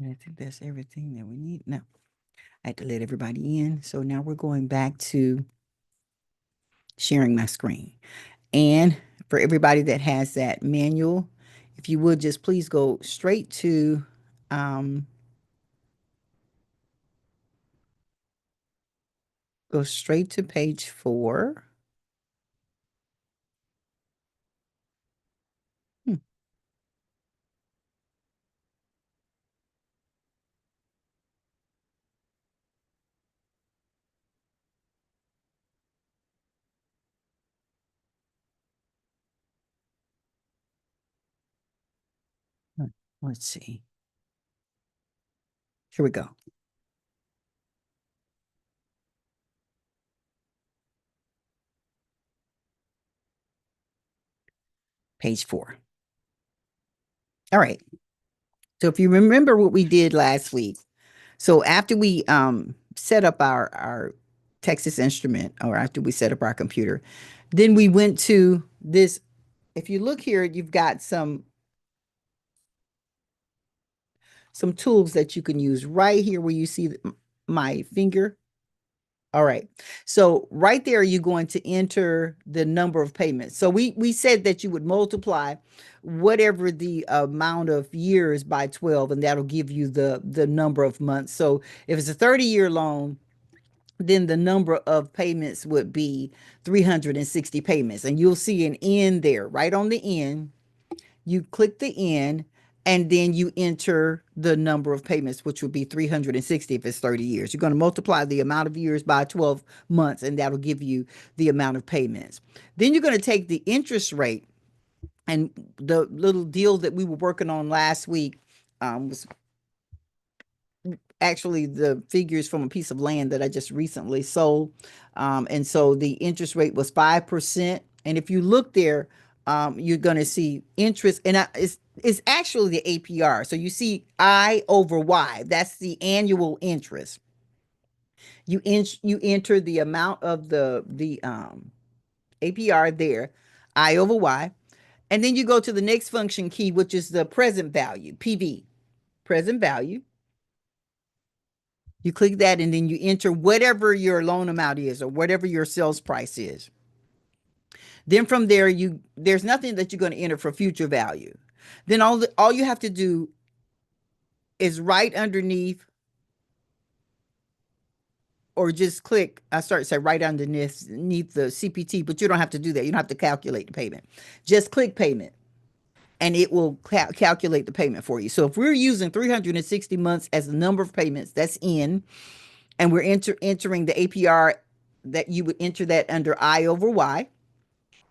And I think that's everything that we need. Now, I had to let everybody in. So now we're going back to sharing my screen. And for everybody that has that manual, if you would just please um, go straight to page 4. Hmm, let- Let's see. Here we go. Page 4. All right. So if you remember what we did last week, so after we set up our Texas Instrument, or after we set up our computer, then we went to this. If you look here, you've got some tools that you can use right here where you see my finger. All right. So right there, you're going to enter the number of payments. So we said that you would multiply whatever the amount of years by 12, and that'll give you the number of months. So if it's a 30-year loan, then the number of payments would be 360 payments. And you'll see an end there, right on the end. You click the end, and then you enter the number of payments, which would be 360 if it's 30 years. You're going to multiply the amount of years by 12 months, and that'll give you the amount of payments. Then you're going to take the interest rate, and the little deal that we were working on last week was actually the figures from a piece of land that I just recently sold. And so the interest rate was 5%. And if you look there, you're going to see interest, and it's actually the APR. So you see I over Y. That's the annual interest. You enter the amount of the APR there, I over Y, and then you go to the next function key, which is the present value, PV, present value. You click that, and then you enter whatever your loan amount is or whatever your sales price is. Then from there, there's nothing that you're going to enter for future value. Then all you have to do is right underneath, or just click. I start to say right underneath the CPT, but you don't have to do that. You don't have to calculate the payment. Just click payment, and it will calculate the payment for you. So if we're using 360 months as the number of payments, that's in, and we're entering the APR, that you would enter that under I over Y.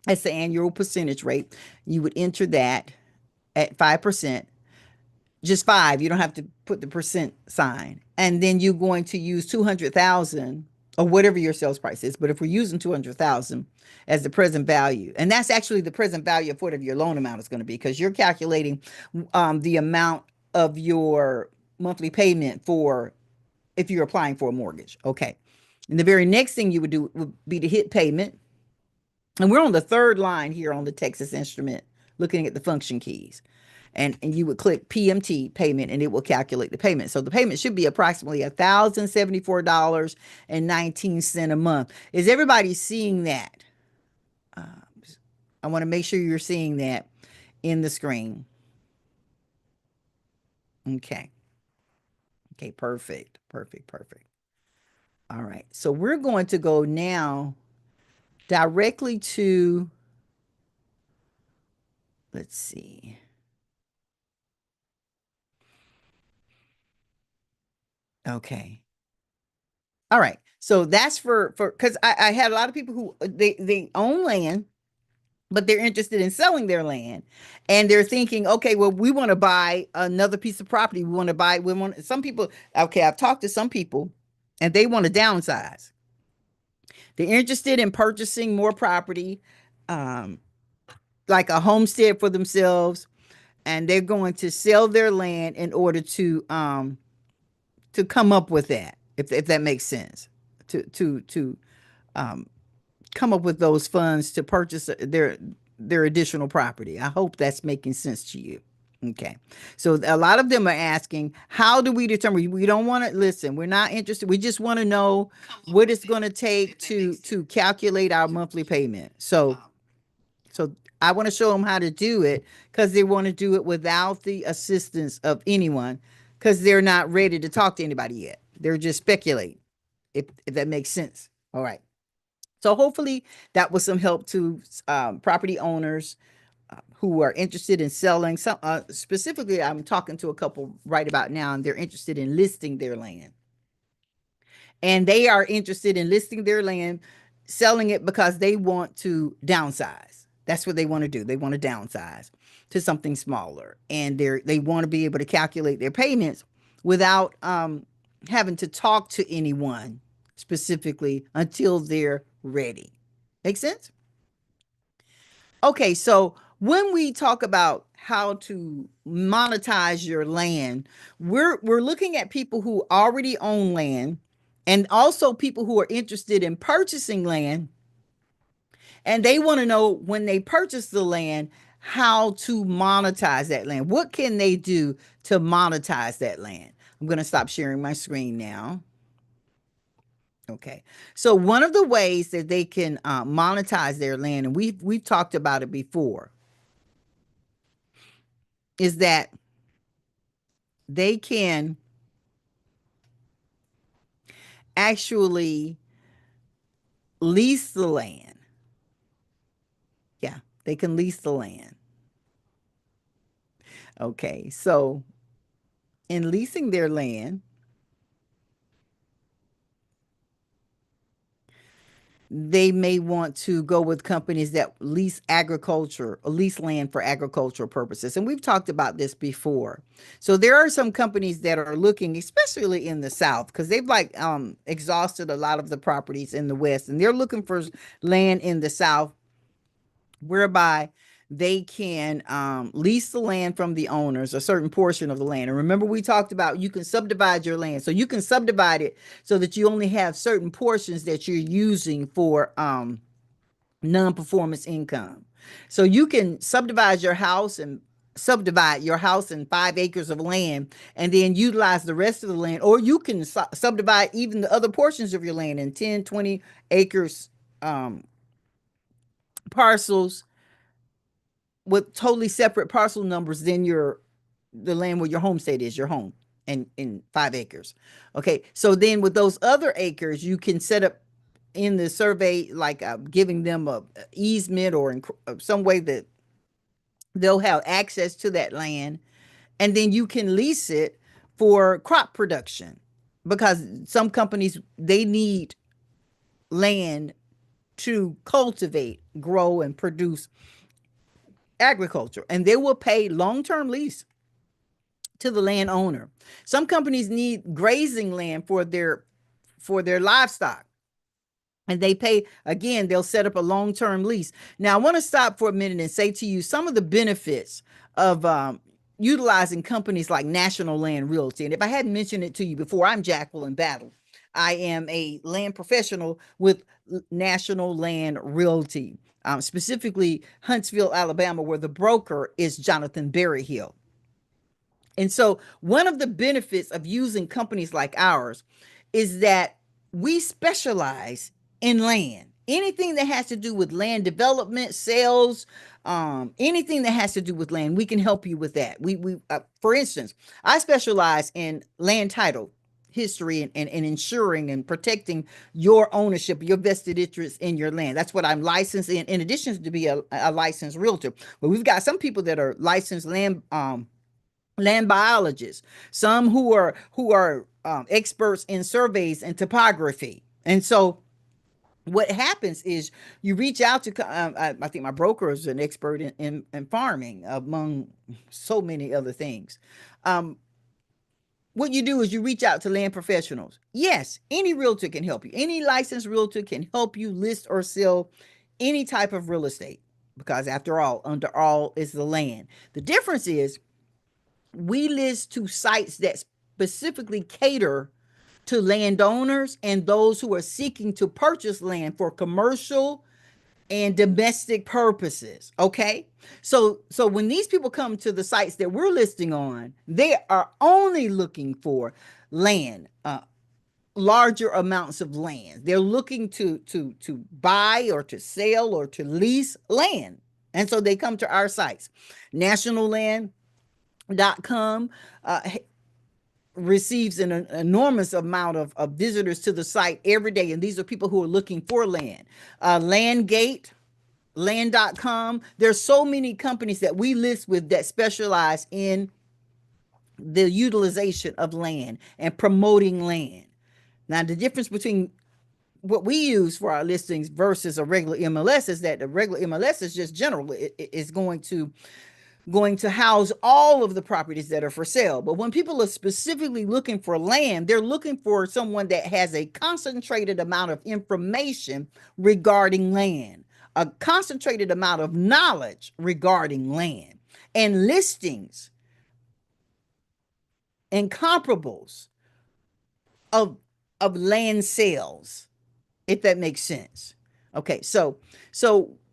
That's the annual percentage rate. You would enter that at 5%, just 5. You don't have to put the percent sign. And then you're going to use 200,000 or whatever your sales price is. But if we're using 200,000 as the present value, and that's actually the present value of whatever your loan amount is going to be, because you're calculating the amount of your monthly payment for if you're applying for a mortgage. Okay. And the very next thing you would do would be to hit payment. And we're on the third line here on the Texas Instrument, looking at the function keys. And you would click PMT payment, and it will calculate the payment. So the payment should be approximately $1,074.19 a month. Is everybody seeing that? Uh, I want to make sure you're seeing that in the screen. Okay. Okay, perfect. Perfect. Perfect. All right. So we're going to go now directly to, let's see. Okay. All right. So that's for because I had a lot of people who they own land, but they're interested in selling their land, and they're thinking, okay, well, we want to buy another piece of property. We want some people. Okay, I've talked to some people, and they want to downsize. They're interested in purchasing more property, um, like a homestead for themselves, and they're going to sell their land in order to come up with that, if that makes sense, to um, come up with those funds to purchase their additional property. I hope that's making sense to you. Okay. So a lot of them are asking, how do we determine? We don't want to listen. We're not interested. We just want to know what it's going to take to calculate our monthly payment. So I want to show them how to do it because they want to do it without the assistance of anyone because they're not ready to talk to anybody yet. They're just speculating, if that makes sense. All right. So hopefully that was some help to property owners who are interested in selling. Some specifically, I'm talking to a couple right about now, and they're interested in listing their land. And they are interested in listing their land, selling it because they want to downsize. That's what they want to do. They want to downsize to something smaller, and they want to be able to calculate their payments without having to talk to anyone specifically until they're ready. Make sense? Okay, so when we talk about how to monetize your land, we're looking at people who already own land and also people who are interested in purchasing land, and they want to know when they purchase the land how to monetize that land. What can they do to monetize that land? I'm going to stop sharing my screen now. Okay. So one of the ways that they can monetize their land, and we've talked about it before, is that they can actually lease the land. Yeah, they can lease the land. Okay, so in leasing their land, they may want to go with companies that lease agriculture or lease land for agricultural purposes. And we've talked about this before. So there are some companies that are looking, especially in the South, because they've like exhausted a lot of the properties in the West, and they're looking for land in the South whereby they can lease the land from the owners, a certain portion of the land. And remember, we talked about you can subdivide your land. So you can subdivide it so that you only have certain portions that you're using for non-performance income. So you can subdivide your house in 5 acres of land and then utilize the rest of the land, or you can subdivide even the other portions of your land in 10, 20 acres parcels with totally separate parcel numbers than the land where your homestead is, your home, and in 5 acres. Okay, so then with those other acres, you can set up in the survey like giving them a easement or in some way that they'll have access to that land, and then you can lease it for crop production because some companies they need land to cultivate, grow, and produce agriculture, and they will pay long-term lease to the landowner. Some companies need grazing land for their livestock, and they pay again. They'll set up a long-term lease. Now, I want to stop for a minute and say to you some of the benefits of utilizing companies like National Land Realty. And if I hadn't mentioned it to you before, I'm Jacqueline Battle. I am a land professional with National Land Realty, specifically Huntsville, Alabama, where the broker is Jonathan Berryhill. And so, one of the benefits of using companies like ours is that we specialize in land. Anything that has to do with land development, sales, anything that has to do with land, we can help you with that. For instance, I specialize in land title history and ensuring and protecting your ownership, your vested interest in your land. That's what I'm licensed in addition to be a licensed realtor. But we've got some people that are licensed land biologists, some who are experts in surveys and topography. And so what happens is you reach out to I think my broker is an expert in farming among so many other things. What you do is you reach out to land professionals. Yes, any realtor can help you. Any licensed realtor can help you list or sell any type of real estate because after all, under all is the land. The difference is we list to sites that specifically cater to landowners and those who are seeking to purchase land for commercial and domestic purposes. Okay. So when these people come to the sites that we're listing on, they are only looking for land, larger amounts of land. They're looking to buy or to sell or to lease land. And so they come to our sites. Nationalland.com receives an enormous amount of visitors to the site every day. And these are people who are looking for land. Landgate, land.com. There's so many companies that we list with that specialize in the utilization of land and promoting land. Now, the difference between what we use for our listings versus a regular MLS is that the regular MLS is just general. It is going to house all of the properties that are for sale. But when people are specifically looking for land, they're looking for someone that has a concentrated amount of information regarding land, a concentrated amount of knowledge regarding land, and listings and comparables of land sales, if that makes sense. Okay, so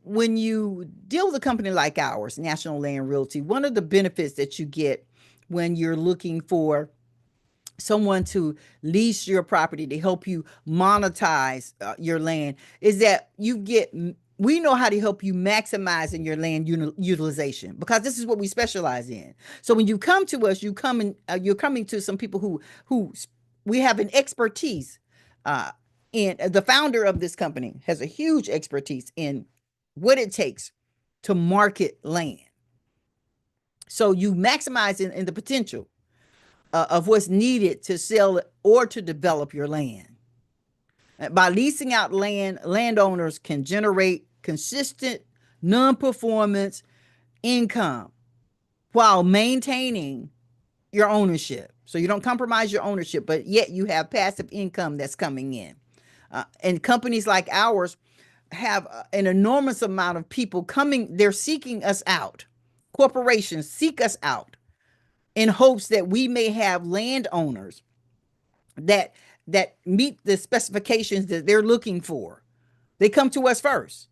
when you deal with a company like ours, National Land Realty, one of the benefits that you get when you're looking for someone to lease your property to help you monetize your land is that we know how to help you maximize in your land utilization, because this is what we specialize in. So when you come to us, you're coming to some people who we have an expertise. And the founder of this company has a huge expertise in what it takes to market land. So you maximize in the potential of what's needed to sell or to develop your land. By leasing out land, landowners can generate consistent non-performance income while maintaining your ownership. So you don't compromise your ownership, but yet you have passive income that's coming in. And companies like ours have an enormous amount of people coming. They're seeking us out. Corporations seek us out in hopes that we may have landowners that meet the specifications that they're looking for. They come to us first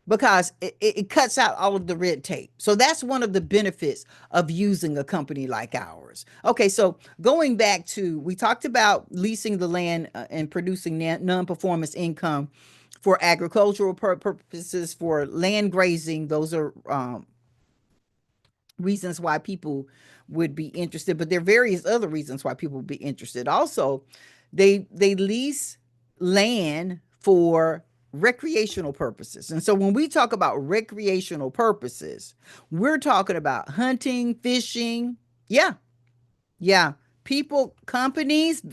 because it cuts out all of the red tape. So that's one of the benefits of using a company like ours. Okay, so going back to, we talked about leasing the land and producing non-performance income for agricultural purposes, for land grazing. Those are reasons why people would be interested, but there are various other reasons why people would be interested. Also, they lease land for recreational purposes. And so when we talk about recreational purposes, we're talking about hunting, fishing. Yeah. Companies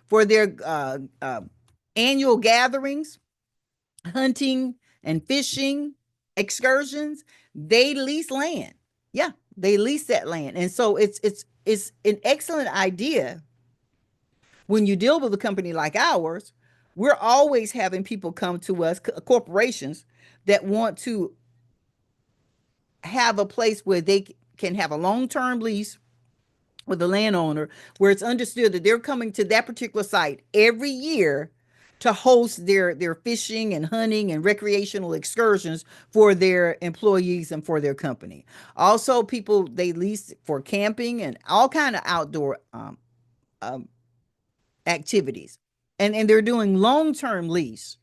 for their annual gatherings, hunting and fishing excursions, they lease land. Yeah, they lease that land. And so it's an excellent idea. When you deal with a company like ours, we're always having people come to us, corporations that want to have a place where they can have a long-term lease with the landowner, where it's understood that they're coming to that particular site every year to host their fishing and hunting and recreational excursions for their employees and for their company. Also, people, they lease for camping and all kind of outdoor activities, and they're doing long-term lease.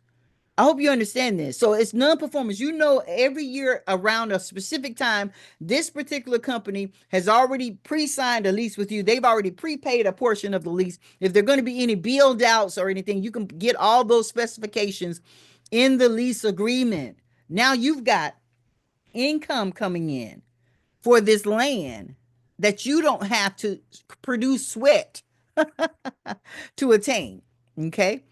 I hope you understand this. So it's non-performance. You know, every year around a specific time, this particular company has already pre-signed a lease with you. They've already prepaid a portion of the lease. If there are going to be any build outs or anything, you can get all those specifications in the lease agreement. Now you've got income coming in for this land that you don't have to produce sweat to attain. Okay.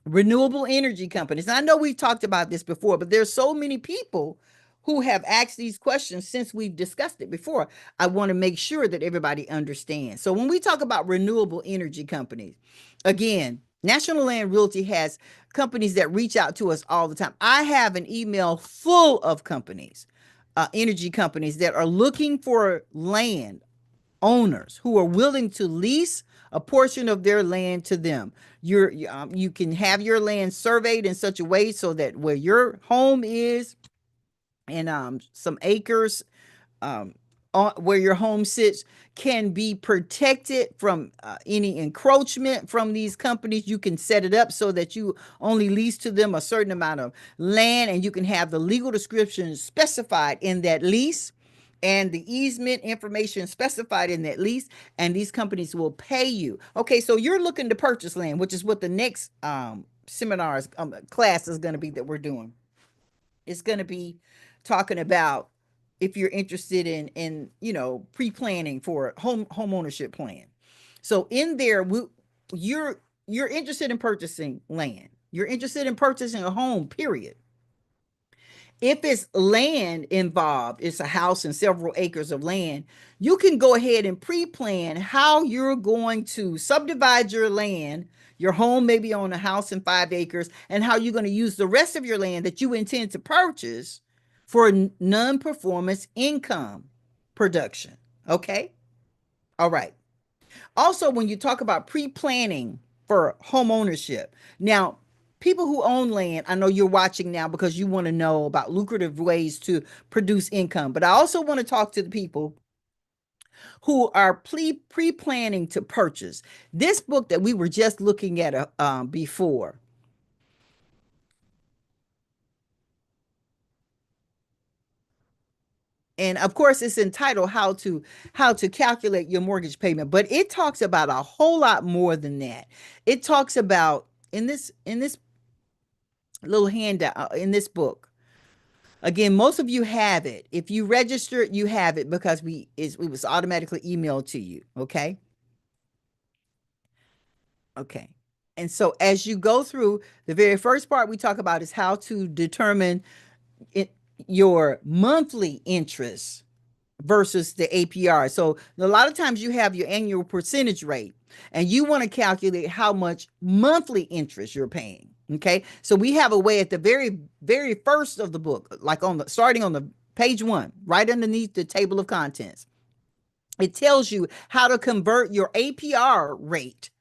Renewable energy companies. And I know we've talked about this before, but there's so many people who have asked these questions since we've discussed it before. I want to make sure that everybody understands. So when we talk about renewable energy companies, again, National Land Realty has companies that reach out to us all the time. I have an email full of companies, energy companies that are looking for land owners who are willing to lease a portion of their land to them. You can have your land surveyed in such a way so that where your home is and some acres um, where your home sits can be protected from any encroachment from these companies. You can set it up so that you only lease to them a certain amount of land, and you can have the legal description specified in that lease and the easement information specified in that lease, and these companies will pay you. Okay, so you're looking to purchase land, which is what the next seminars class is going to be that we're doing. It's going to be talking about if you're interested in pre-planning for a home ownership plan. So in there, you're interested in purchasing land. You're interested in purchasing a home, period. If it's land involved, it's a house and several acres of land, you can go ahead and pre-plan how you're going to subdivide your land. Your home may be on a house and 5 acres, and how you're going to use the rest of your land that you intend to purchase for non-performance income production. Okay? All right. Also, when you talk about pre-planning for home ownership, now people who own land, I know you're watching now because you want to know about lucrative ways to produce income, but I also want to talk to the people who are pre-planning to purchase. This book that we were just looking at before, and of course it's entitled how to calculate your mortgage payment, but it talks about a whole lot more than that. It talks about in this little handout in this book. Again, most of you have it. If you registered, you have it because it was automatically emailed to you. Okay. Okay. And so as you go through, the very first part we talk about is how to determine it, your monthly interest versus the APR. So a lot of times you have your annual percentage rate and you want to calculate how much monthly interest you're paying. Okay. So we have a way at the very, very first of the book, like starting on the page 1, right underneath the table of contents. It tells you how to convert your APR rate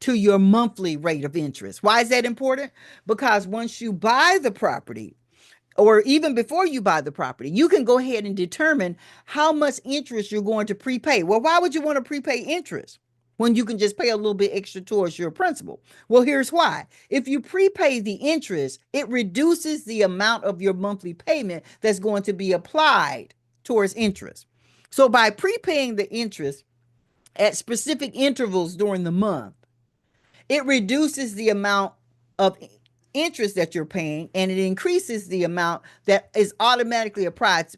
to your monthly rate of interest. Why is that important? Because once you buy the property, or even before you buy the property, you can go ahead and determine how much interest you're going to prepay. Well, why would you want to prepay interest when you can just pay a little bit extra towards your principal? Well, here's why. If you prepay the interest, it reduces the amount of your monthly payment that's going to be applied towards interest. So by prepaying the interest at specific intervals during the month, it reduces the amount of interest that you're paying, and it increases the amount that is automatically applied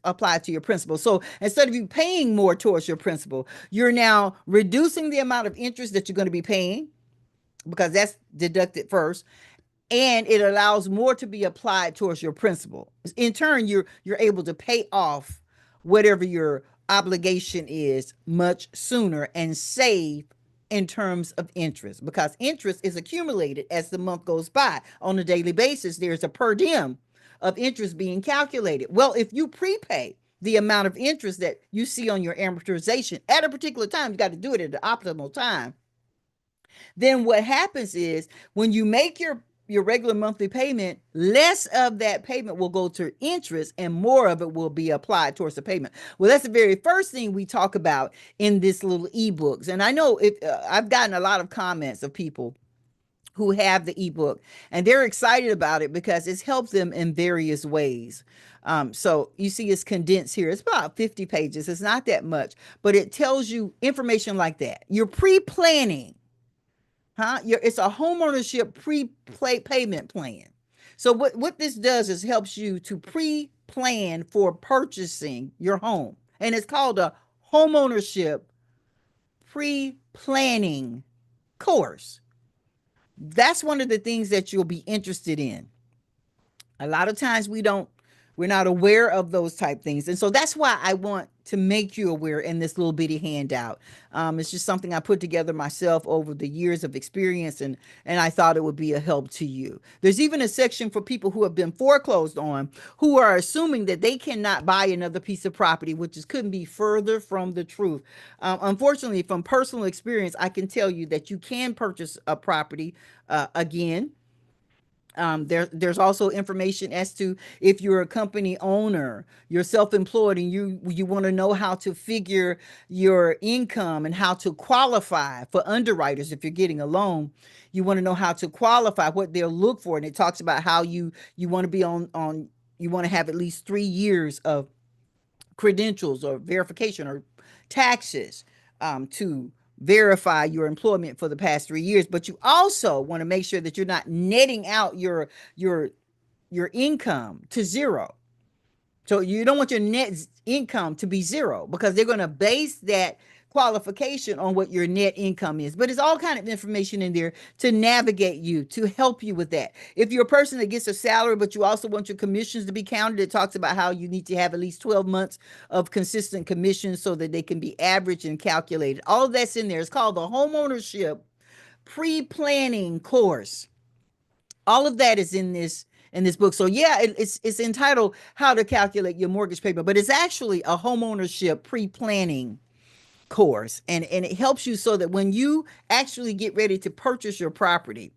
to your principal. So instead of you paying more towards your principal, you're now reducing the amount of interest that you're going to be paying because that's deducted first, and it allows more to be applied towards your principal. In turn, you're able to pay off whatever your obligation is much sooner and save in terms of interest, because interest is accumulated as the month goes by. On a daily basis, there's a per diem of interest being calculated. Well, if you prepay the amount of interest that you see on your amortization at a particular time, you got to do it at the optimal time. Then what happens is when you make your regular monthly payment, less of that payment will go to interest and more of it will be applied towards the payment. Well, that's the very first thing we talk about in this little ebooks. And I know I've gotten a lot of comments of people who have the ebook and they're excited about it because it's helped them in various ways. So you see it's condensed here. It's about 50 pages. It's not that much, but it tells you information like that. You're pre-planning. It's a homeownership payment plan. So what this does is helps you to pre-plan for purchasing your home. And it's called a homeownership pre-planning course. That's one of the things that you'll be interested in. A lot of times we don't We're not aware of those type things. And so that's why I want to make you aware in this little bitty handout. It's just something I put together myself over the years of experience, and I thought it would be a help to you. There's even a section for people who have been foreclosed on, who are assuming that they cannot buy another piece of property, which is couldn't be further from the truth. Unfortunately, from personal experience, I can tell you that you can purchase a property again. There's also information as to if you're a company owner, you're self-employed, and you want to know how to figure your income and how to qualify for underwriters. If you're getting a loan, you want to know how to qualify, what they'll look for, and it talks about how you want to be on you want to have at least 3 years of credentials or verification or taxes to verify your employment for the past 3 years. But you also want to make sure that you're not netting out your income to zero. So you don't want your net income to be zero, because they're going to base that qualification on what your net income is. But it's all kind of information in there to navigate you, to help you with that. If you're a person that gets a salary, but you also want your commissions to be counted, it talks about how you need to have at least 12 months of consistent commissions so that they can be averaged and calculated. All of that's in there. It's called the homeownership pre-planning course. All of that is in this book. So yeah, it's entitled How to Calculate Your Mortgage Payment, but it's actually a homeownership pre-planning course, and it helps you so that when you actually get ready to purchase your property,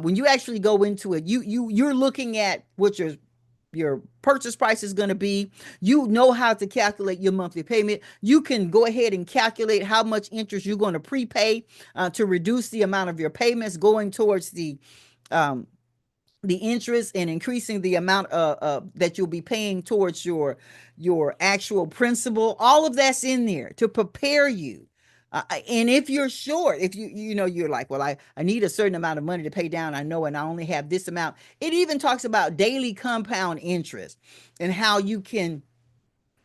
when you actually go into it, you're looking at what your purchase price is going to be. You know how to calculate your monthly payment. You can go ahead and calculate how much interest you're going to prepay to reduce the amount of your payments going towards um, the interest, and increasing the amount that you'll be paying towards your actual principal. All of that's in there to prepare you. And if you're short, if you're like, well, I need a certain amount of money to pay down, I know, and I only have this amount. It even talks about daily compound interest and how you can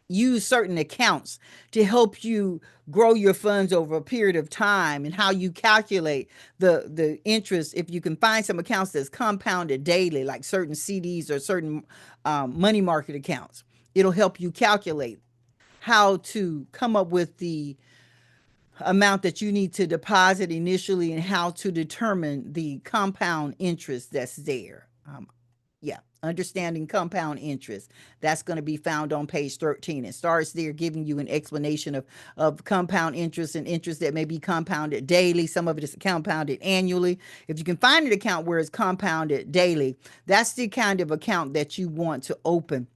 use certain accounts to help you grow your funds over a period of time, and how you calculate the interest. If you can find some accounts that's compounded daily, like certain CDs or certain money market accounts, it'll help you calculate how to come up with the amount that you need to deposit initially, and how to determine the compound interest that's there. Yeah, understanding compound interest. That's going to be found on page 13. It starts there giving you an explanation of compound interest, and interest that may be compounded daily. Some of it is compounded annually. If you can find an account where it's compounded daily, that's the kind of account that you want to open.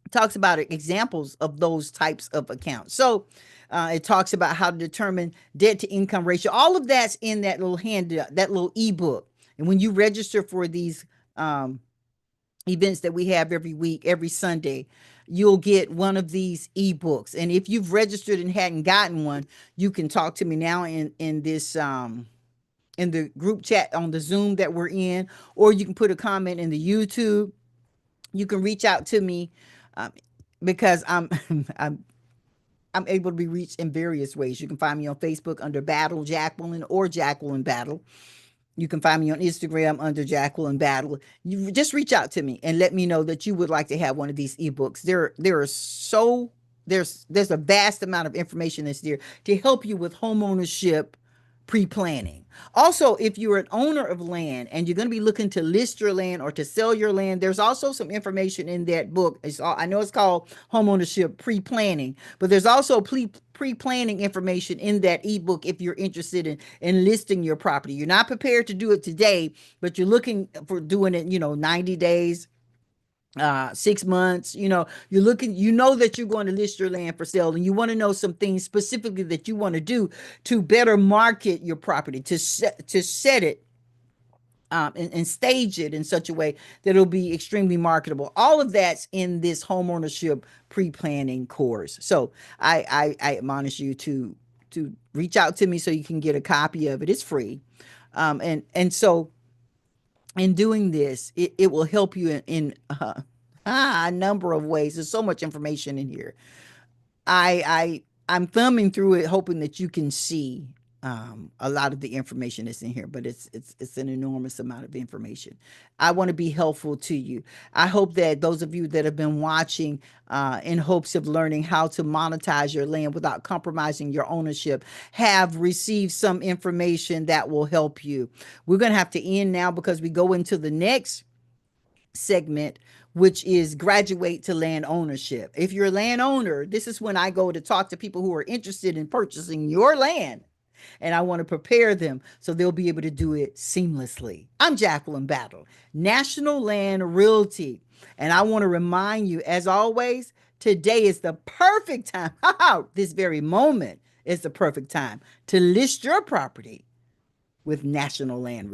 It talks about examples of those types of accounts. So it talks about how to determine debt to income ratio. All of that's in that little that little ebook. And when you register for these events that we have every week, every Sunday, you'll get one of these ebooks. And if you've registered and hadn't gotten one, you can talk to me now in this in the group chat on the Zoom that we're in, or you can put a comment in the YouTube. You can reach out to me um, because I'm able to be reached in various ways. You can find me on Facebook under Battle Jacqueline or Jacqueline Battle. You can find me on Instagram under Jacqueline Battle. You just reach out to me and let me know that you would like to have one of these ebooks. There's a vast amount of information that's there to help you with homeownership pre-planning. Also, if you're an owner of land and you're going to be looking to list your land or to sell your land, there's also some information in that book. I know it's called homeownership pre-planning, but there's also pre-planning information in that ebook if you're interested in listing your property. You're not prepared to do it today, but you're looking for doing it, 90 days, 6 months. You're looking, that you're going to list your land for sale, and you want to know some things specifically that you want to do to better market your property, to set it and stage it in such a way that it'll be extremely marketable. All of that's in this homeownership pre-planning course. So I admonish you to reach out to me so you can get a copy of it. It's free. And so in doing this, it will help you in a number of ways. There's so much information in here. I'm thumbing through it, hoping that you can see a lot of the information is in here, but it's an enormous amount of information. I want to be helpful to you. I hope that those of you that have been watching in hopes of learning how to monetize your land without compromising your ownership have received some information that will help you. We're going to have to end now because we go into the next segment, which is graduate to land ownership. If you're a landowner, this is when I go to talk to people who are interested in purchasing your land, and I want to prepare them so they'll be able to do it seamlessly. I'm Jacqueline Battle, National Land Realty, and I want to remind you, as always, today is the perfect time. This very moment is the perfect time to list your property with National Land Realty.